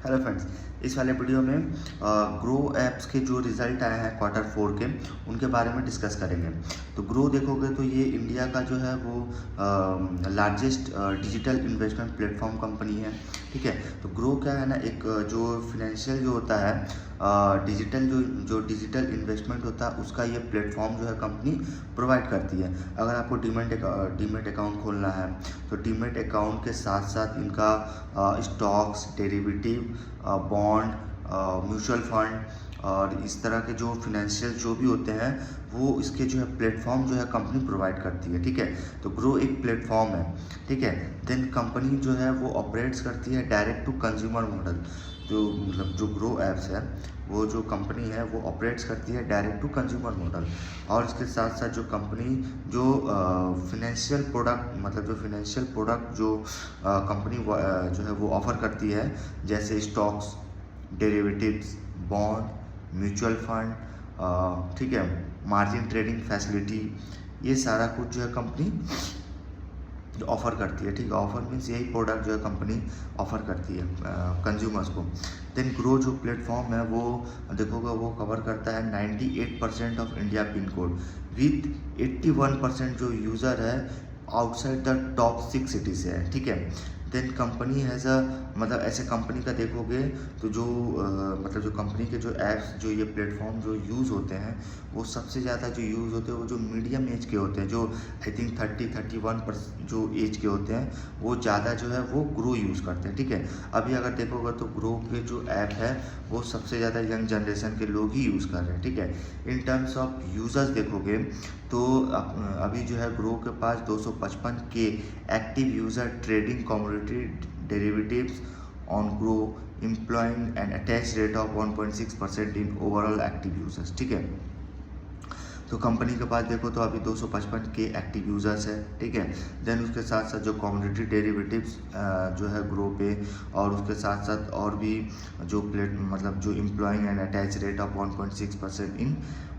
Hello friends, इस वाले video में ग्रो ऐप्स के जो रिजल्ट आए हैं Q4 के उनके बारे में डिस्कस करेंगे। तो ग्रो देखोगे तो ये इंडिया का जो है वो largest digital investment platform company है। ठीक है, तो ग्रो क्या है ना, एक जो फिनेंशियल जो होता है डिजिटल जो डिजिटल इन्वेस्टमेंट होता है उसका ये प्लेटफॉर्म जो है कंपनी प्रोवाइड करती है। अगर आपको डीमेट अकाउंट खोलना है तो डीमेट अकाउंट के साथ साथ इनका stocks, derivative, bond, mutual fund और इस तरह के जो फिनेंशियल जो भी होते हैं वो इसके जो है प्लेटफॉर्म जो है कंपनी प्रोवाइड करती है। ठीक है, तो ग्रो एक प्लेटफॉर्म है। ठीक है, देन कंपनी जो है वो ऑपरेट्स करती है डायरेक्ट टू कंज्यूमर मॉडल। जो मतलब जो ग्रो ऐप्स है वो जो कंपनी है वो ऑपरेट्स करती है डायरेक्ट टू कंज्यूमर मॉडल। और इसके साथ साथ जो कंपनी जो फिनेंशियल प्रोडक्ट मतलब जो फिनेंशियल प्रोडक्ट जो कंपनी जो है वो ऑफ़र करती है, जैसे stocks, derivatives, bond, mutual fund, ठीक है, मार्जिन ट्रेडिंग फैसिलिटी, ये सारा कुछ जो है कंपनी जो ऑफ़र करती है। ठीक है, ऑफ़र मीन्स यही प्रोडक्ट जो है कंपनी ऑफ़र करती है कंज्यूमर्स को। देन ग्रो जो प्लेटफॉर्म है वो देखोगे वो कवर करता है 98% of India pin code with 81% जो यूज़र है आउटसाइड द टॉप 6 सिटी से है। ठीक है, देन कंपनी हैज़ अ मतलब ऐसे कंपनी का देखोगे तो जो मतलब जो कंपनी के जो ऐप्स जो ये प्लेटफॉर्म जो यूज़ होते हैं वो सबसे ज़्यादा जो यूज़ होते हैं वो जो मीडियम एज के होते हैं, जो आई थिंक 30-31% जो एज के होते हैं वो ज़्यादा जो है वो ग्रो यूज़ करते हैं। ठीक है, अभी अगर देखोगे तो ग्रो के जो ऐप है वो सबसे ज़्यादा यंग जनरेशन के लोग ही यूज़ कर रहे हैं। ठीक है, इन टर्म्स ऑफ यूज़र्स देखोगे तो अभी जो है ग्रो के पास 255 के active user trading commodity derivatives on grow employing an attach rate of 1.6% in overall active users. ठीक है, तो कंपनी के पास देखो तो अभी 255 के एक्टिव यूज़र्स है। ठीक है, देन उसके साथ साथ जो कमोडिटी डेरिवेटिव्स जो है ग्रो पे, और उसके साथ साथ और भी जो मतलब जो employing and attach rate of 1.6% in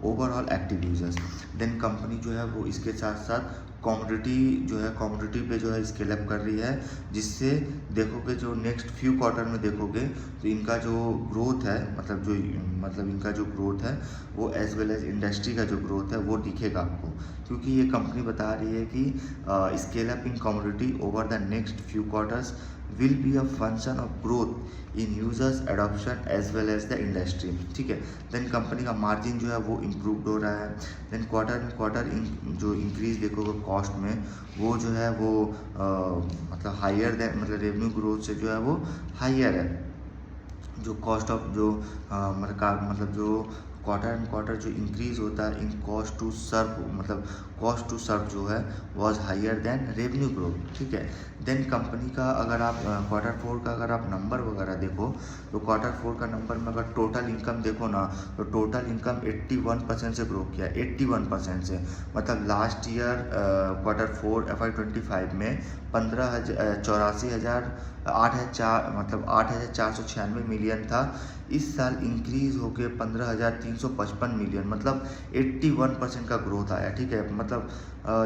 overall active users. Then company जो है वो इसके साथ साथ कमोडिटी जो है कमोडिटी पे जो है स्केल अप कर रही है, जिससे देखोगे जो नेक्स्ट फ्यू क्वार्टर में देखोगे तो इनका जो ग्रोथ है मतलब इनका जो ग्रोथ है वो एज वेल एज इंडस्ट्री का जो ग्रोथ है वो दिखेगा आपको, क्योंकि ये कंपनी बता रही है कि scale up in commodity over the next few quarters will be a function of growth in users adoption as well as the industry। ठीक है, देन कंपनी का मार्जिन जो है वो इम्प्रूव हो रहा है। देन क्वार्टर जो इंक्रीज देखोगे कॉस्ट में वो जो है वो मतलब हायर देन मतलब रेवेन्यू ग्रोथ से जो है वो हायर है। जो कॉस्ट ऑफ जो मतलब जो क्वार्टर जो इंक्रीज होता है इन कॉस्ट टू सर्व मतलब कॉस्ट टू सर्व जो है was higher than revenue growth. ठीक है, देन कंपनी का अगर आप Q4 का अगर आप नंबर वगैरह देखो तो Q4 का नंबर में अगर टोटल इनकम देखो ना तो टोटल इनकम 81% से ग्रो किया, 81% से। मतलब लास्ट ईयर Q4 FY25 में 8,496 मिलियन था। इस साल इंक्रीज होकर 15,355 मिलियन, मतलब 81% का ग्रोथ आया। ठीक है, मतलब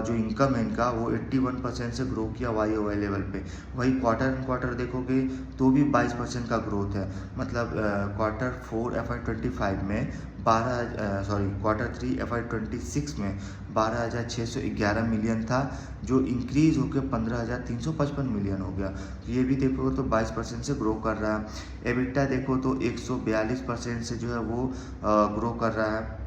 जो इनकम है इनका वो 81% से ग्रो किया वाई लेवल पे। वही क्वार्टर देखोगे तो भी 22% का ग्रोथ है। मतलब Q4 FY25 में Q3 FY26 में 12,611 मिलियन था, जो इंक्रीज होकर 15,355 मिलियन हो गया। तो ये भी देखो तो 22% से ग्रो कर रहा है। एबिटा देखो तो 142% से जो है वो ग्रो कर रहा है।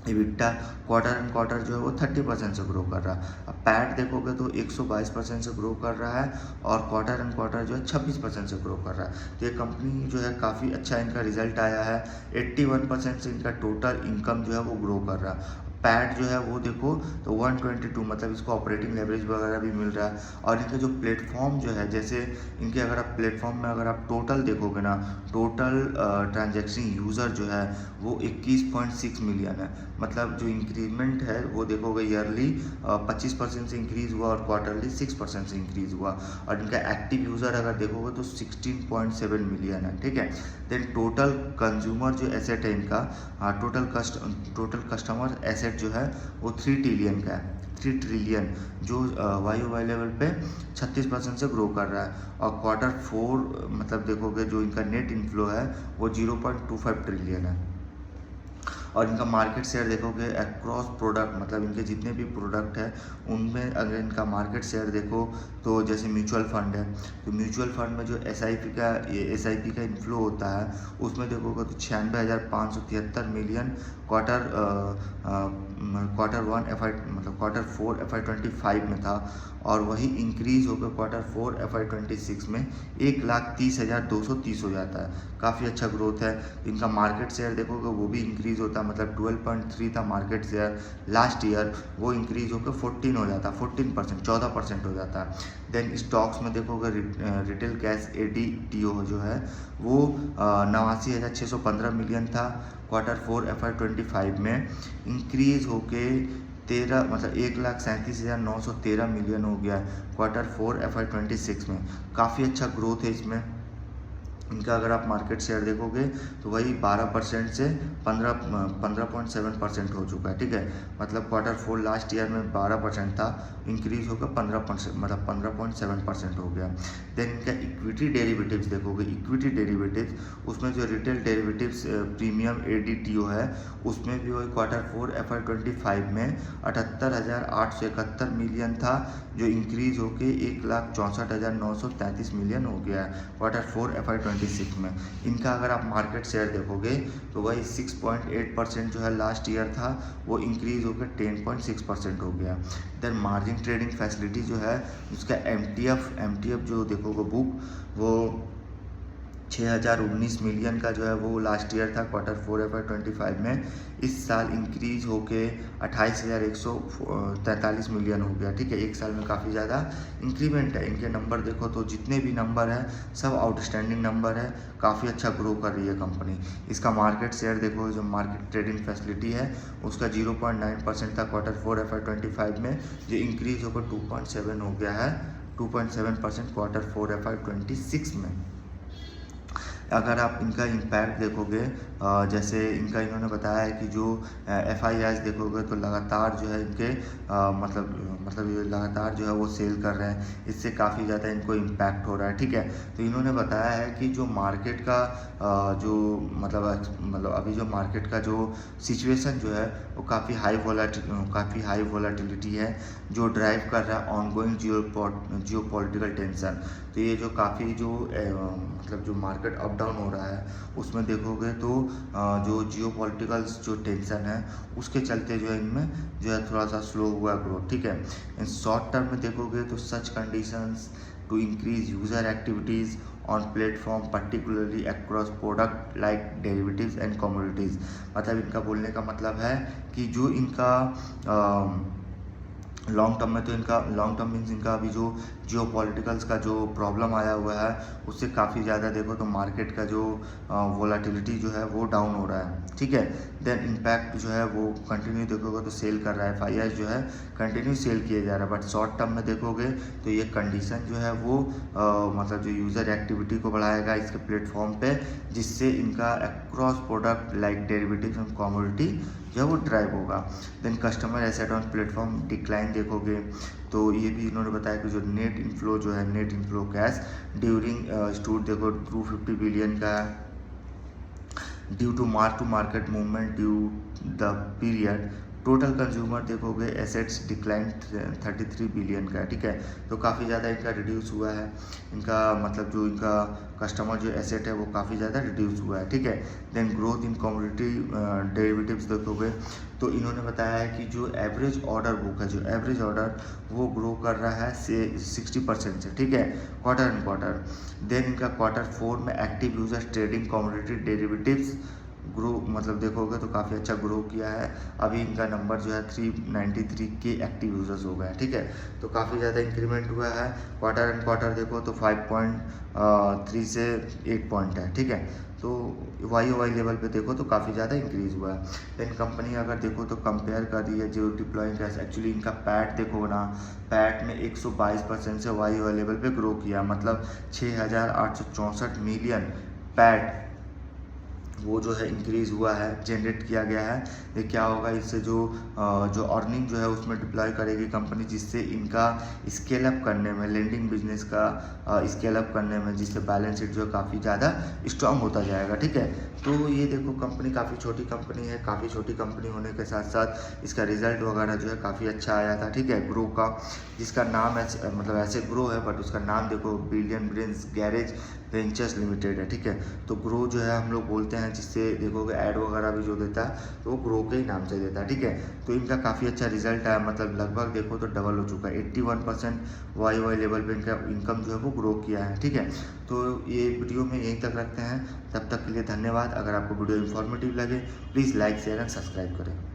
एबिटा क्वार्टर जो है वो 30% से ग्रो कर रहा है। अब पैट देखोगे तो 122% से ग्रो कर रहा है और क्वार्टर जो है 26% से ग्रो कर रहा है। तो ये कंपनी जो है काफ़ी अच्छा इनका रिजल्ट आया है। 81% से इनका टोटल इनकम जो है वो ग्रो कर रहा है। पैट जो है वो देखो तो 122 मतलब इसको ऑपरेटिंग लेवरेज वगैरह भी मिल रहा है। और इनका जो प्लेटफॉर्म जो है, जैसे इनके अगर आप प्लेटफॉर्म में अगर आप टोटल देखोगे ना, टोटल ट्रांजैक्शन यूज़र जो है वो 21.6 मिलियन है। मतलब जो इंक्रीजमेंट है वो देखोगे ईयरली 25% से इंक्रीज़ हुआ और क्वार्टरली 6% से इंक्रीज़ हुआ। और इनका एक्टिव यूज़र अगर देखोगे तो 16.7 मिलियन है। ठीक है, देन टोटल कंज्यूमर जो एसेट है इनका टोटल कस्टमर एसेट जो है वो 3 ट्रिलियन का है। ट्रिलियन, जो YoY लेवल पे 36% से ग्रो कर रहा है। और Q4 मतलब देखोगे जो इनका नेट इनफ्लो है वो 0.25 ट्रिलियन है। और इनका मार्केट शेयर देखोगे अक्रॉस प्रोडक्ट, मतलब इनके जितने भी प्रोडक्ट है उनमें अगर इनका मार्केट शेयर देखो तो जैसे म्यूचुअल फंड है, तो म्यूचुअल फंड में जो SIP का इन्फ्लो होता है उसमें देखोगे तो 96,573 मिलियन Q1 मतलब Q4 FY25 में था, और वही इंक्रीज होकर Q4 FY26 में 1,30,230 हो जाता है। काफ़ी अच्छा ग्रोथ है। इनका मार्केट शेयर देखोगे वो भी इंक्रीज होता है, मतलब 12.3 था मार्केट शेयर लास्ट ईयर, वो इंक्रीज होकर 14 हो जाता है, 14% हो जाता है। देन स्टॉक्स में देखोगे रिटेल कैश ADTO जो है वो 89,615 मिलियन था Q4 FY25 में, इंक्रीज होके 1,37,913 मिलियन हो गया Q4 FY26 में। काफ़ी अच्छा ग्रोथ है इसमें। इनका अगर आप मार्केट शेयर देखोगे तो वही 12% से 15.7% हो चुका है, ठीक है। मतलब Q4 लास्ट ईयर में 12% था, इंक्रीज होकर 15%, मतलब 15.7% हो गया। देन इनका इक्विटी डेरिवेटिव्स देखोगे, इक्विटी डेरिवेटिव्स उसमें जो रिटेल डेरिवेटिव्स प्रीमियम ADTO है उसमें भी वही Q4 FY25 में 78,871 मिलियन था, जो इंक्रीज होके 1,64,933 मिलियन हो गया है Q4 FY26 में। इनका अगर आप मार्केट शेयर देखोगे तो वही 6.8% जो है लास्ट ईयर था, वो इंक्रीज होकर 10.6% हो गया। देन मार्जिन ट्रेडिंग फैसिलिटी जो है उसका MTF जो देखोगे बुक वो 6,019 मिलियन का जो है वो लास्ट ईयर था Q4 FY25 में, इस साल इंक्रीज होके 28,143 मिलियन हो गया, ठीक है। एक साल में काफ़ी ज़्यादा इंक्रीमेंट है। इनके नंबर देखो तो जितने भी नंबर हैं सब आउटस्टैंडिंग नंबर है, काफ़ी अच्छा ग्रो कर रही है कंपनी। इसका मार्केट शेयर देखो, जो मार्केट ट्रेडिंग फैसिलिटी है उसका 0.9% था Q4 FY25 में, जो इंक्रीज होकर 2.7 हो गया है, 2.7% Q4 FY26 में। अगर आप इनका इम्पैक्ट देखोगे, जैसे इनका इन्होंने बताया है कि जो FIIs देखोगे तो लगातार जो है इनके मतलब ये लगातार जो है वो सेल कर रहे हैं, इससे काफ़ी ज़्यादा इनको इम्पैक्ट हो रहा है, ठीक है। तो इन्होंने बताया है कि जो मार्केट का जो मतलब अभी जो मार्केट का जो सिचुएशन जो है वो काफ़ी हाई वोलाटिलिटी है, जो ड्राइव कर रहा है ऑनगोइंग जियोपॉलिटिकल टेंशन। तो ये जो काफ़ी जो मतलब जो मार्केट अप डाउन हो रहा है उसमें देखोगे तो जो जियोपॉलिटिकल्स जो टेंशन है उसके चलते जो है इनमें जो है थोड़ा सा स्लो हुआ ग्रोथ, ठीक है। इन शॉर्ट टर्म में देखोगे तो such conditions to increase user activities on platform particularly across product like derivatives and commodities. मतलब इनका बोलने का मतलब है कि जो इनका लॉन्ग टर्म मीन्स इनका अभी जो जियोपॉलिटिकल्स का जो प्रॉब्लम आया हुआ है उससे काफ़ी ज़्यादा देखो तो मार्केट का जो वोलाटिलिटी जो है वो डाउन हो रहा है, ठीक है। देन इम्पैक्ट जो है वो कंटिन्यू देखोगे तो सेल कर रहा है, FIIs जो है कंटिन्यू सेल किए जा रहा है। बट शॉर्ट टर्म में देखोगे तो ये कंडीशन जो है वो मतलब जो यूज़र एक्टिविटी को बढ़ाएगा इसके प्लेटफॉर्म पे, जिससे इनका across product like derivatives and commodity जो है वो ड्राइव होगा। Then customer asset on platform decline देखोगे तो ये भी इन्होंने बताया कि जो net inflow cash during stood देखो 250 बिलियन का due to market movement due the period. Total consumer देखोगे एसेट्स डिक्लाइन 33 बिलियन का, ठीक है। तो काफ़ी ज़्यादा इनका रिड्यूस हुआ है, इनका मतलब जो इनका कस्टमर जो एसेट है वो काफ़ी ज़्यादा रिड्यूस हुआ है, ठीक है। Then growth in commodity derivatives देखोगे तो इन्होंने बताया है कि जो एवरेज ऑर्डर बुक है, जो एवरेज ऑर्डर वो ग्रो कर रहा है से 60% से, ठीक है, क्वार्टर। देन इनका Q4 में active users trading commodity derivatives grow मतलब देखोगे तो काफ़ी अच्छा ग्रो किया है। अभी इनका नंबर जो है 393 के एक्टिव यूजर्स हो गए हैं, ठीक है। तो काफ़ी ज़्यादा इंक्रीमेंट हुआ है। क्वार्टर देखो तो 5.3 से 8 पॉइंट है, ठीक है। तो YoY लेवल पे देखो तो काफ़ी ज़्यादा इंक्रीज़ हुआ है। देन कंपनी अगर देखो तो कंपेयर कर रही है जो डिप्लॉइंग कैश, एक्चुअली इनका पैट देखो ना, पैट में 122% से YoY लेवल पे ग्रो किया, मतलब 6,864 मिलियन पैट वो जो है इंक्रीज़ हुआ है, जनरेट किया गया है। ये क्या होगा, इससे जो अर्निंग जो है उसमें डिप्लॉय करेगी कंपनी, जिससे इनका स्केल अप करने में, लेंडिंग बिजनेस का स्केल अप करने में, जिससे बैलेंस शीट जो है काफ़ी ज़्यादा स्ट्रांग होता जाएगा। ठीक है, तो ये देखो कंपनी काफ़ी छोटी कंपनी है, काफ़ी छोटी कंपनी होने के साथ साथ इसका रिजल्ट वगैरह जो है काफ़ी अच्छा आया था। ठीक है, ग्रो का, जिसका नाम मतलब ऐसे ग्रो है बट उसका नाम देखो billion brains garage ventures limited है। ठीक है, तो ग्रो जो है हम लोग बोलते हैं, जिससे देखोगे ऐड वगैरह भी जो देता है तो वो ग्रो के ही नाम से देता है। ठीक है, तो इनका काफ़ी अच्छा रिजल्ट आया, मतलब लगभग देखो तो डबल हो चुका है, 81% वाई लेवल पे इनका इनकम जो है वो ग्रो किया है। ठीक है, तो ये वीडियो में यहीं तक रखते हैं, तब तक के लिए धन्यवाद। अगर आपको वीडियो इन्फॉर्मेटिव लगे please like share and subscribe करें।